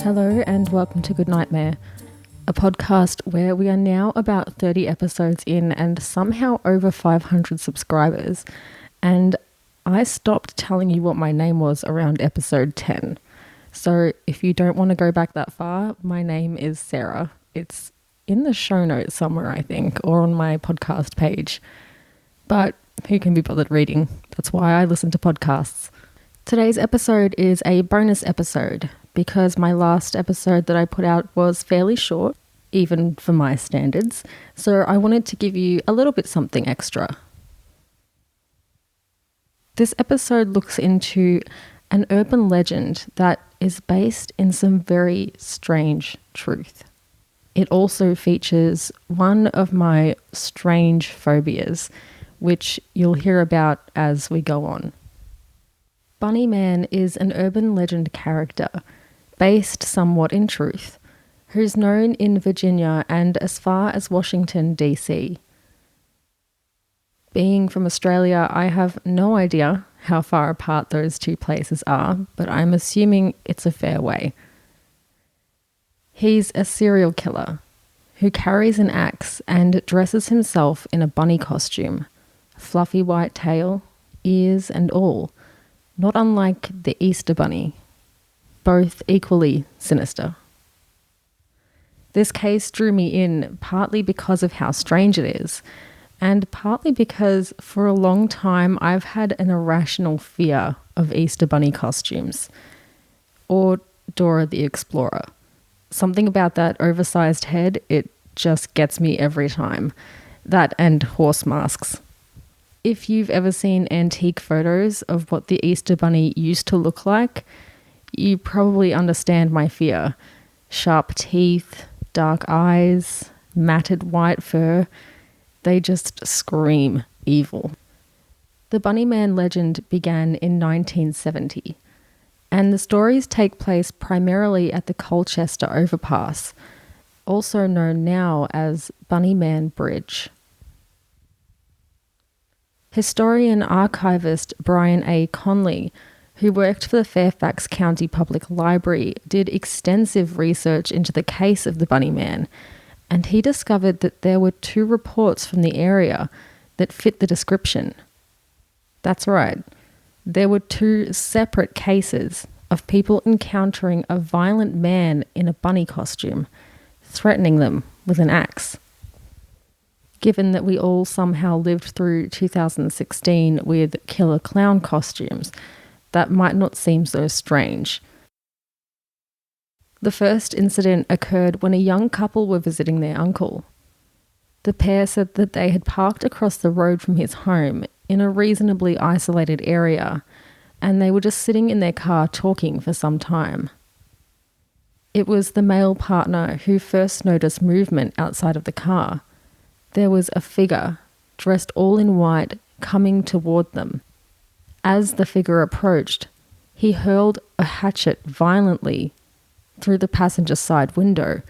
Hello and welcome to Good Nightmare, a podcast where we are now about 30 episodes in and somehow over 500 subscribers, and I stopped telling you what my name was around episode 10. So if you don't want to go back that far, my name is Sarah. It's in the show notes somewhere, I think, or on my podcast page. But who can be bothered reading? That's why I listen to podcasts. Today's episode is a bonus episode because my last episode that I put out was fairly short, even for my standards. So I wanted to give you a little bit something extra. This episode looks into an urban legend that is based in some very strange truth. It also features one of my strange phobias, which you'll hear about as we go on. Bunny Man is an urban legend character, based somewhat in truth, who's known in Virginia and as far as Washington, D.C. Being from Australia, I have no idea how far apart those two places are, but I'm assuming it's a fair way. He's a serial killer who carries an axe and dresses himself in a bunny costume, fluffy white tail, ears and all, not unlike the Easter Bunny, both equally sinister. This case drew me in partly because of how strange it is, and partly because for a long time I've had an irrational fear of Easter Bunny costumes, or Dora the Explorer. Something about that oversized head, it just gets me every time. That and horse masks. If you've ever seen antique photos of what the Easter Bunny used to look like, you probably understand my fear. Sharp teeth, dark eyes, matted white fur, they just scream evil. The Bunny Man legend began in 1970, and the stories take place primarily at the Colchester Overpass, also known now as Bunny Man Bridge. Historian archivist Brian A. Conley, who worked for the Fairfax County Public Library, did extensive research into the case of the Bunny Man, and he discovered that there were 2 reports from the area that fit the description. That's right, there were 2 separate cases of people encountering a violent man in a bunny costume, threatening them with an axe. Given that we all somehow lived through 2016 with killer clown costumes, that might not seem so strange. The first incident occurred when a young couple were visiting their uncle. The pair said that they had parked across the road from his home in a reasonably isolated area, and they were just sitting in their car talking for some time. It was the male partner who first noticed movement outside of the car. There was a figure, dressed all in white, coming toward them. As the figure approached, he hurled a hatchet violently through the passenger side window,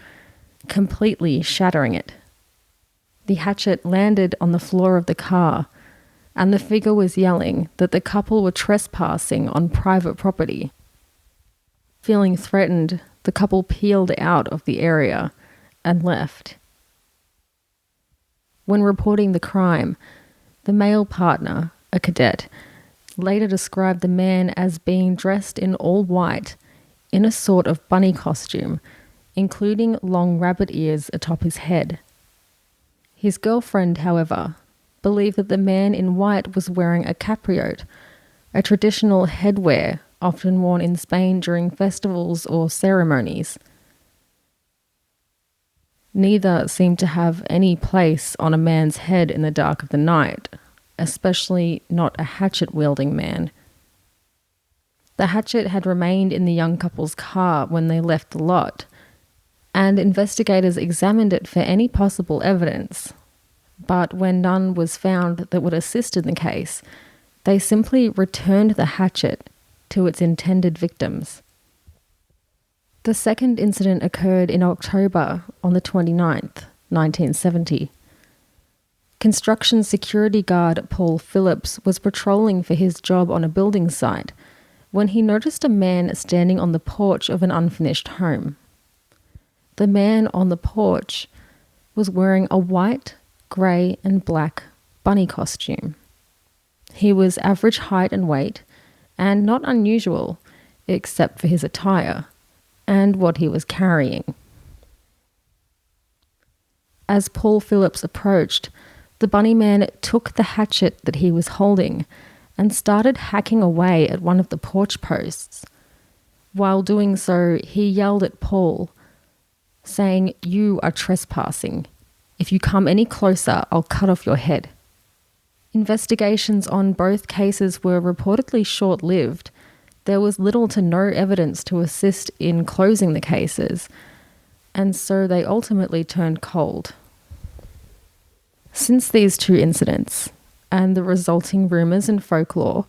completely shattering it. The hatchet landed on the floor of the car, and the figure was yelling that the couple were trespassing on private property. Feeling threatened, the couple peeled out of the area and left. When reporting the crime, the male partner, a cadet, later described the man as being dressed in all white, in a sort of bunny costume, including long rabbit ears atop his head. His girlfriend, however, believed that the man in white was wearing a capriote, a traditional headwear often worn in Spain during festivals or ceremonies. Neither seemed to have any place on a man's head in the dark of the night, especially not a hatchet-wielding man. The hatchet had remained in the young couple's car when they left the lot, and investigators examined it for any possible evidence. But when none was found that would assist in the case, they simply returned the hatchet to its intended victims. The second incident occurred in October on the 29th, 1970. Construction security guard Paul Phillips was patrolling for his job on a building site when he noticed a man standing on the porch of an unfinished home. The man on the porch was wearing a white, grey and black bunny costume. He was average height and weight, and not unusual, except for his attire and what he was carrying. As Paul Phillips approached, the bunny man took the hatchet that he was holding and started hacking away at one of the porch posts. While doing so, he yelled at Paul, saying, "You are trespassing. If you come any closer, I'll cut off your head." Investigations on both cases were reportedly short-lived. There was little to no evidence to assist in closing the cases, and so they ultimately turned cold. Since these two incidents and the resulting rumours and folklore,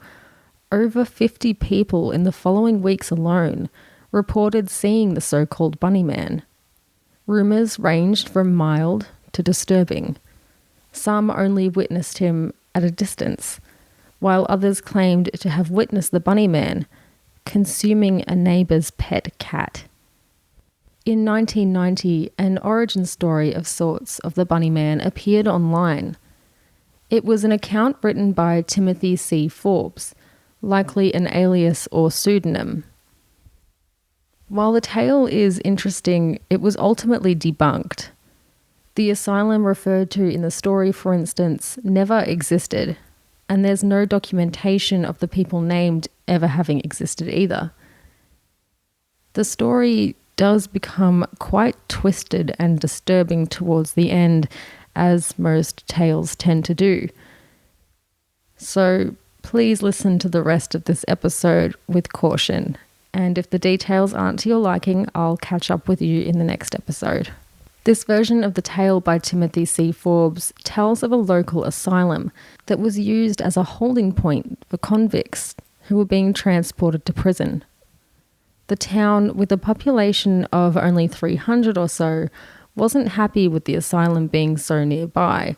over 50 people in the following weeks alone reported seeing the so-called bunny man. Rumours ranged from mild to disturbing. Some only witnessed him at a distance, while others claimed to have witnessed the bunny man consuming a neighbour's pet cat. In 1990, an origin story of sorts of the bunny man appeared online. It was an account written by Timothy C. Forbes, likely an alias or pseudonym. While the tale is interesting, it was ultimately debunked. The asylum referred to in the story, for instance, never existed, and there's no documentation of the people named ever having existed either. The story does become quite twisted and disturbing towards the end, as most tales tend to do. So please listen to the rest of this episode with caution, and if the details aren't to your liking, I'll catch up with you in the next episode. This version of the tale by Timothy C. Forbes tells of a local asylum that was used as a holding point for convicts who were being transported to prison. The town, with a population of only 300 or so, wasn't happy with the asylum being so nearby,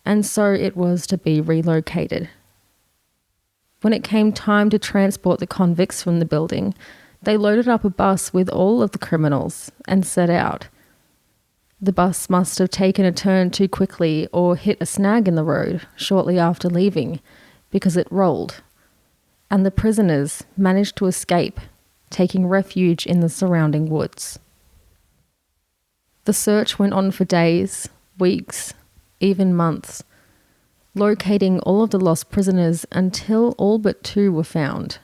and so it was to be relocated. When it came time to transport the convicts from the building, they loaded up a bus with all of the criminals and set out. The bus must have taken a turn too quickly or hit a snag in the road shortly after leaving, because it rolled, and the prisoners managed to escape, taking refuge in the surrounding woods. The search went on for days, weeks, even months, locating all of the lost prisoners until all but 2 were found.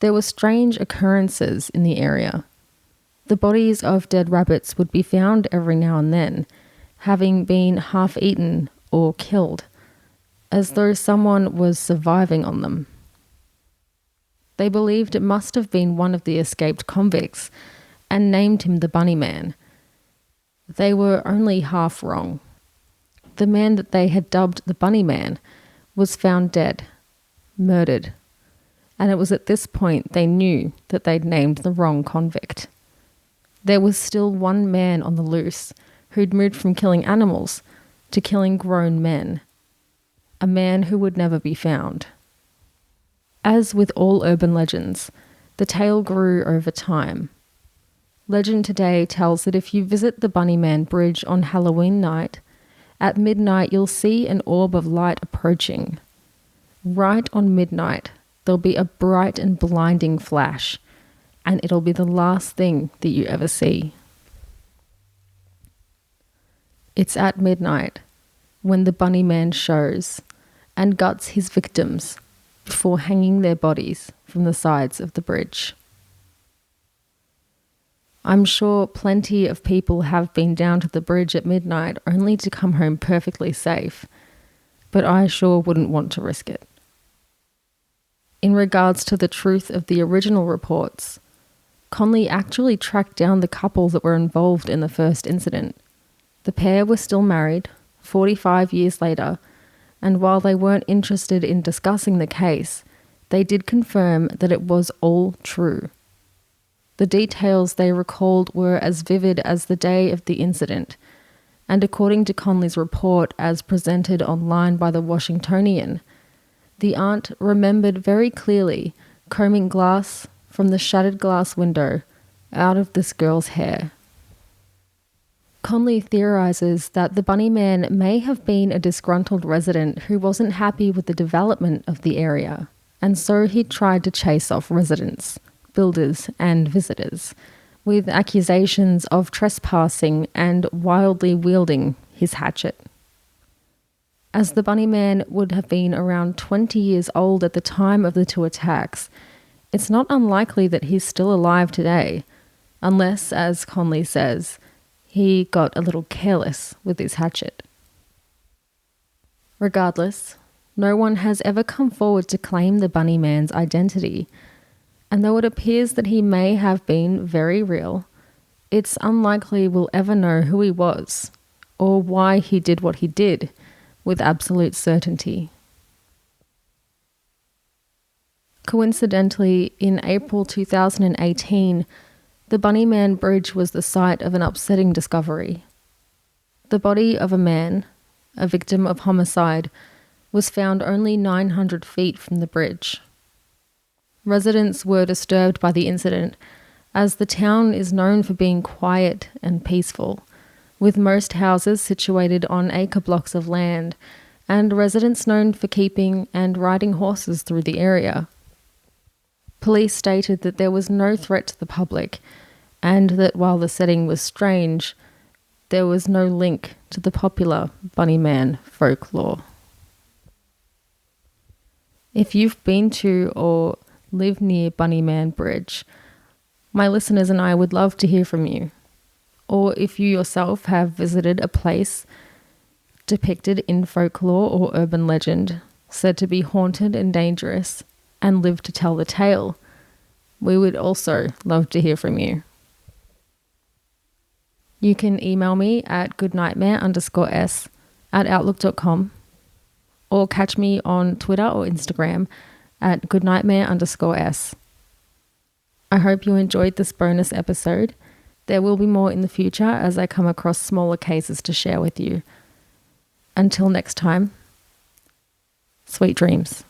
There were strange occurrences in the area. The bodies of dead rabbits would be found every now and then, having been half-eaten or killed, as though someone was surviving on them. They believed it must have been one of the escaped convicts and named him the Bunny Man. They were only half wrong. The man that they had dubbed the Bunny Man was found dead, murdered, and it was at this point they knew that they'd named the wrong convict. There was still one man on the loose who'd moved from killing animals to killing grown men, a man who would never be found. As with all urban legends, the tale grew over time. Legend today tells that if you visit the Bunnyman Bridge on Halloween night, at midnight you'll see an orb of light approaching. Right on midnight, there'll be a bright and blinding flash, and it'll be the last thing that you ever see. It's at midnight when the Bunny Man shows and guts his victims before hanging their bodies from the sides of the bridge. I'm sure plenty of people have been down to the bridge at midnight only to come home perfectly safe, but I sure wouldn't want to risk it. In regards to the truth of the original reports, Conley actually tracked down the couple that were involved in the first incident. The pair were still married, 45 years later, and while they weren't interested in discussing the case, they did confirm that it was all true. The details they recalled were as vivid as the day of the incident, and according to Conley's report as presented online by the Washingtonian, the aunt remembered very clearly combing glass from the shattered glass window out of this girl's hair. Conley theorises that the Bunny Man may have been a disgruntled resident who wasn't happy with the development of the area, and so he tried to chase off residents, builders and visitors, with accusations of trespassing and wildly wielding his hatchet. As the Bunny Man would have been around 20 years old at the time of the two attacks, it's not unlikely that he's still alive today, unless, as Conley says, he got a little careless with his hatchet. Regardless, no one has ever come forward to claim the Bunny Man's identity, and though it appears that he may have been very real, it's unlikely we'll ever know who he was or why he did what he did with absolute certainty. Coincidentally, in April 2018, the Bunny Man Bridge was the site of an upsetting discovery. The body of a man, a victim of homicide, was found only 900 feet from the bridge. Residents were disturbed by the incident, as the town is known for being quiet and peaceful, with most houses situated on acre blocks of land, and residents known for keeping and riding horses through the area. Police stated that there was no threat to the public, and that while the setting was strange, there was no link to the popular Bunny Man folklore. If you've been to or live near Bunny Man Bridge, my listeners and I would love to hear from you. Or if you yourself have visited a place depicted in folklore or urban legend, said to be haunted and dangerous, and live to tell the tale, we would also love to hear from you. You can email me at goodnightmare_s@outlook.com or catch me on Twitter or Instagram at goodnightmare_s. I hope you enjoyed this bonus episode. There will be more in the future as I come across smaller cases to share with you. Until next time, sweet dreams.